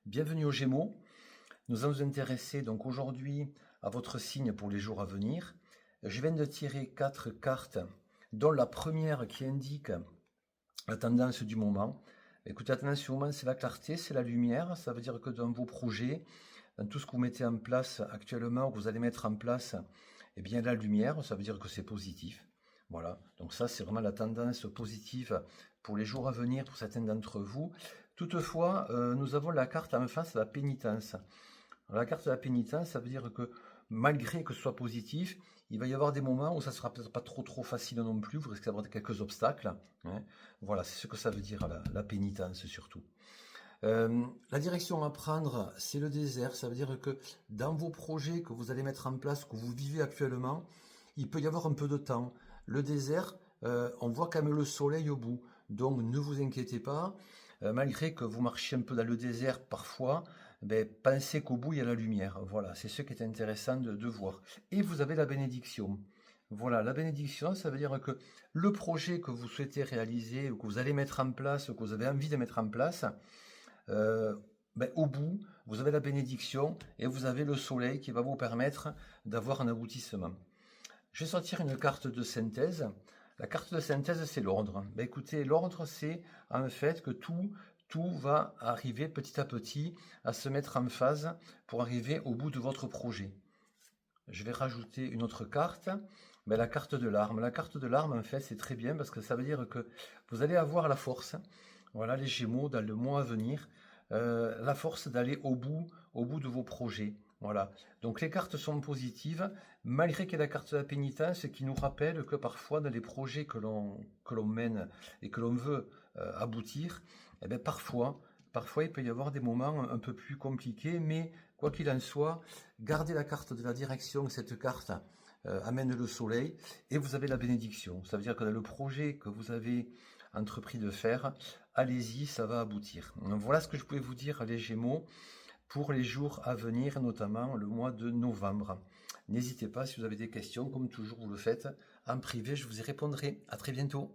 Bienvenue aux Gémeaux. Nous allons nous intéresser donc aujourd'hui à votre signe pour les jours à venir. Je viens de tirer 4 cartes, dont la première qui indique la tendance du moment. Écoutez, la tendance du moment, c'est la clarté, c'est la lumière. Ça veut dire que dans vos projets, dans tout ce que vous mettez en place actuellement, ou que vous allez mettre en place, eh bien la lumière, ça veut dire que c'est positif. Voilà, donc ça c'est vraiment la tendance positive pour les jours à venir pour certains d'entre vous. Toutefois, nous avons la carte en face, la pénitence. Alors, la carte de la pénitence, ça veut dire que malgré que ce soit positif, il va y avoir des moments où ça sera peut-être pas trop facile non plus, vous risquez d'avoir quelques obstacles, hein. Voilà, c'est ce que ça veut dire la pénitence surtout. La direction à prendre, c'est le désert. Ça veut dire que dans vos projets que vous allez mettre en place, que vous vivez actuellement, il peut y avoir un peu de temps. Le désert, on voit quand même le soleil au bout. Donc ne vous inquiétez pas. Malgré que vous marchiez un peu dans le désert parfois, ben, pensez qu'au bout il y a la lumière. Voilà, c'est ce qui est intéressant de voir. Et vous avez la bénédiction. Voilà, la bénédiction, ça veut dire que le projet que vous souhaitez réaliser, ou que vous allez mettre en place, ou que vous avez envie de mettre en place, euh, ben, au bout, vous avez la bénédiction et vous avez le soleil qui va vous permettre d'avoir un aboutissement. Je vais sortir une carte de synthèse. La carte de synthèse, c'est l'ordre. Ben, écoutez, l'ordre, c'est en fait que tout va arriver petit à petit à se mettre en phase pour arriver au bout de votre projet. Je vais rajouter une autre carte, ben, la carte de l'arme. La carte de l'arme, en fait, c'est très bien parce que ça veut dire que vous allez avoir la force, voilà les Gémeaux, dans le mois à venir, la force d'aller au bout de vos projets. Voilà. Donc les cartes sont positives, malgré qu'il y ait la carte de la pénitence qui nous rappelle que parfois dans les projets que l'on mène et que l'on veut aboutir, eh bien parfois il peut y avoir des moments un peu plus compliqués, mais quoi qu'il en soit, gardez la carte de la direction, cette carte amène le soleil et vous avez la bénédiction. Ça veut dire que dans le projet que vous avez entrepris de faire, allez-y, ça va aboutir. Donc, voilà ce que je pouvais vous dire, les Gémeaux, pour les jours à venir, notamment le mois de novembre. N'hésitez pas, si vous avez des questions, comme toujours vous le faites, en privé, je vous y répondrai. À très bientôt.